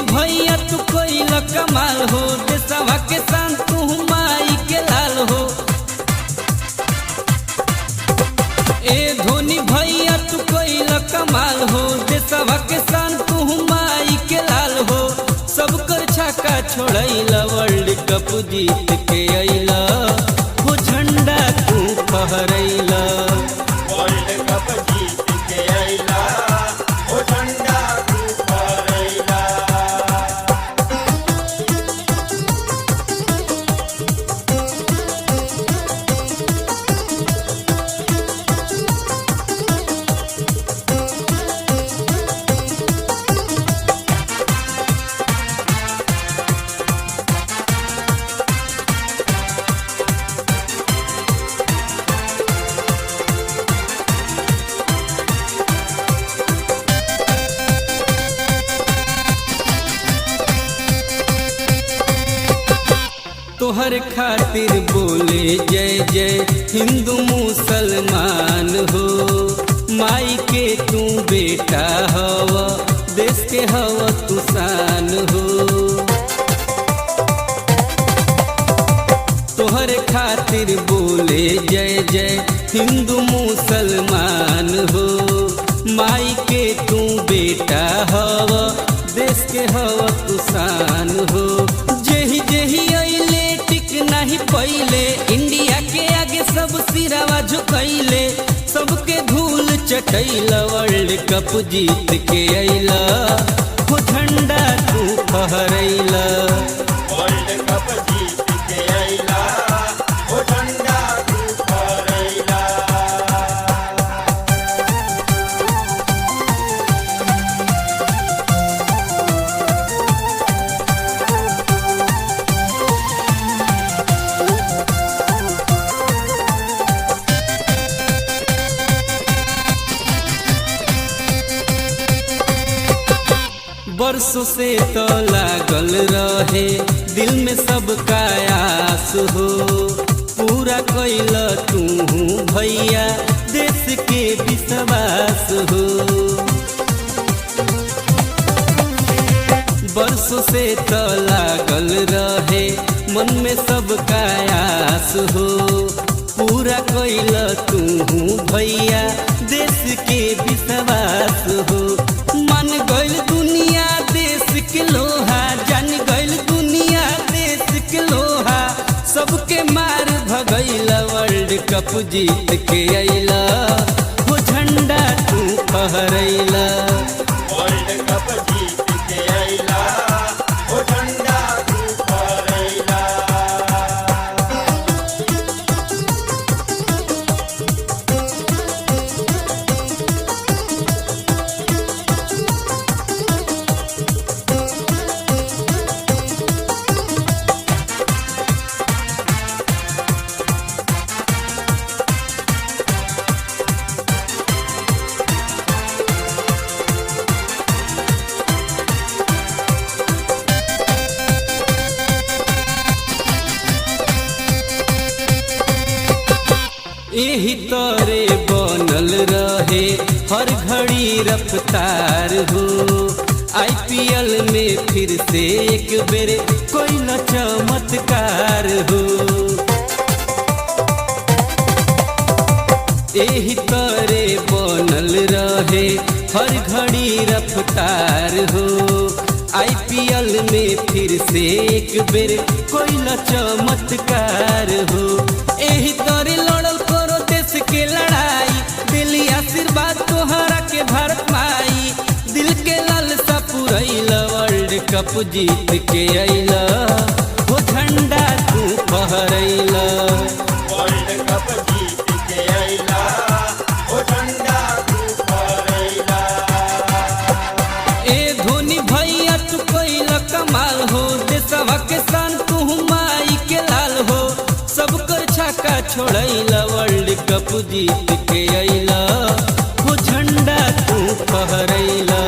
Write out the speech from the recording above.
भैया तू कोइल कमाल हो, देशवा के शान तू माई के लाल हो। ए धोनी भैया तू कोइल कमाल हो, देशवा के शान तू माई के लाल हो। सब कर छक्का छोड़ैला, वर्ल्ड कप जीत के अइला हो, झंडा तू फहरैला। वर्ल्ड कप जीत के अइला हो, झंडा तू फहरैला। तोहर खातिर बोले जय जय हिंदू मुसलमान हो। माई के तू बेटा हवा, देश के हवा तू शान हो। तोहर खातिर बोले जय जय हिंदू मुसलमान हो। माई के तू बेटा हवा, देश के हवा तू शान हो। जेही जेही अइले टिक नहीं पहिले, इंडिया के आगे सब सिरावा झुकैले। सबके धूल चटैला, वर्ल्ड कप जीत के अइला हो, झंडा तू फहरैला। वर्ल्ड कप जीत के अइला हो, झंडा तू फहरैला। बरसों से तो लागल रहे दिल में सबका आस हो। पूरा कैल तू भैया देश के विश्वास हो। बरसों से तो लागल रहे मन में सबका आस हो। पूरा कैल तू भैया देश के विश्वास हो। मन गइल दुनिया देश के लोहा, जान गइल दुनिया देश के लोहा। सबके मार भगैला, वर्ल्ड कप जीत के अइला हो, झंडा तू फहरैला। वर्ल्ड कप जीत के अइला हो, झंडा तू फहरैला। एही तरे बनल रहे हर घड़ी रफ्तार हो। IPL में फिर से एक बेर कोई न चमत्कार हो। एही तरे बनल रहे हर घड़ी रफ्तार हो। IPL में फिर से एक बेर कोई न चमत्कार हो। एही तरे लड़ल करो देश के लड़ाई, दिली आशीर्वाद तोहरा के भारत माई। दिल के लालसा पुरैला, वर्ल्ड कप जीत के अइला हो, झंडा तू फहरैला। फहरैला। वर्ल्ड कप जीत के अइला हो झंडा तू फहरैला। ए धोनी भैया तू कैला कमाल हो, देशवा के शान तू माई के लाल हो, सब कर छक्का छोड़ैला वर्ल्ड कप जीत के अइला हो झंडा तू फहरैला।